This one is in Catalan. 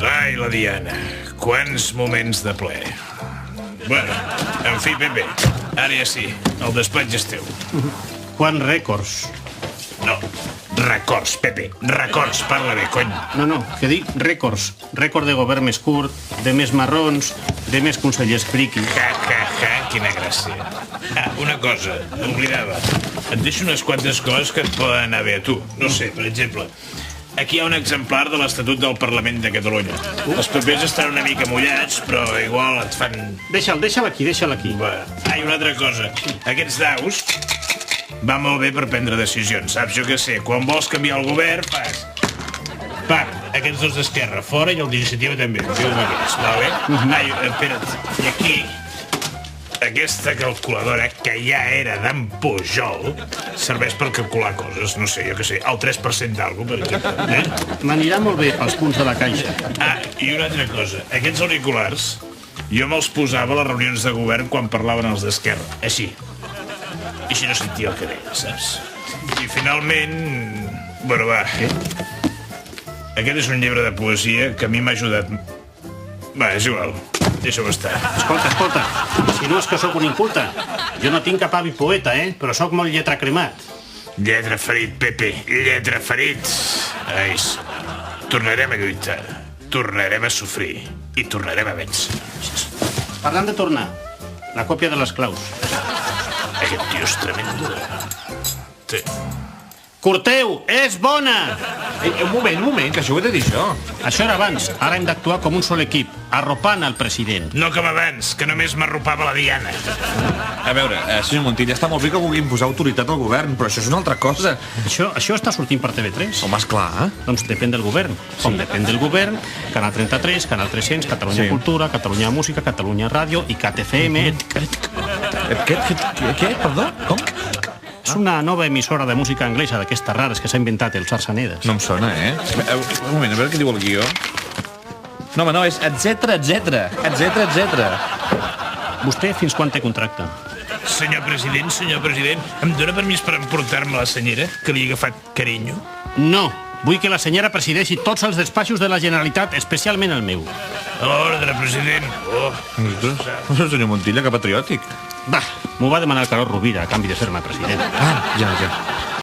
Ai, la Diana. Quants moments de ple. Bueno, en fi, Pepe, ara ja sí, el despatx és teu. Quants rècords? No, records, Pepe, records, parla bé, cony. No, que dic rècords. Rècord de govern més curt, de més marrons, de més consellers friquis. Quina gràcia. Ah, una cosa, m'oblidava. Et deixo unes quantes coses que et poden anar bé a tu. No sé, per exemple, aquí hi ha un exemplar de l'Estatut del Parlament de Catalunya. Els papers estan una mica mullats, però igual et fan... Deixa'l aquí. I una altra cosa. Aquests daus va molt bé per prendre decisions, saps? Jo què sé, quan vols canviar el govern, fas... Pam, aquests dos d'esquerra fora i el d'iniciativa també. Diu aquests, va bé? Ai, espera't. I aquí, aquesta calculadora, que ja era d'en Pujol, serveix per calcular coses, no sé, jo què sé, el 3% d'algú, per exemple. M'anirà molt bé pels punts de la caixa. Ah, i una altra cosa. Aquests auriculars, jo me'ls posava a les reunions de govern quan parlaven els d'esquerra. Així. I així no sentia el que deia, saps? I finalment... Bueno, va. Què? Aquest és un llibre de poesia que a mi m'ha ajudat... Va, és igual. Deixa-ho estar. Escolta. Si no és que sóc un inculte. Jo no tinc cap avi poeta, però sóc molt lletra cremat. Lletra ferit, Pepe. Lletra ferit. Ai, tornarem a lluitar. Tornarem a sofrir. I tornarem a vèncer. Parlant de tornar, la còpia de les claus. Aquest tio és tremendo. Sí. Corteu, és bona! Un moment, que això ho he de dir jo. Això era abans, ara hem d'actuar com un sol equip, arropant el president. No com abans, que només m'arropava la Diana. A veure, senyor Montilla, està molt bé que vulguin posar autoritat al govern, però això és una altra cosa. Això està sortint per TV3. Home, esclar. Doncs depèn del govern. Com depèn del govern, Canal 33, Canal 300, Catalunya Cultura, Catalunya Música, Catalunya Ràdio i CatFM... Què? Perdó? Com? És una nova emissora de música anglesa d'aquestes rares que s'ha inventat el Sarsanedes. No em sona, Un moment, a veure què diu el guió. No, home, no, és etcètera. Vostè fins quan té contracte? Senyor president, em dóna permís per emportar-me la senyera, que li he agafat carinyo? No, vull que la senyora presideixi tots els despatxos de la Generalitat, especialment el meu. A l'ordre, president. Senyor Montilla, que patriòtic. Va, m'ho va demanar el Carol Rovira a canvi de fer-me president. Ja.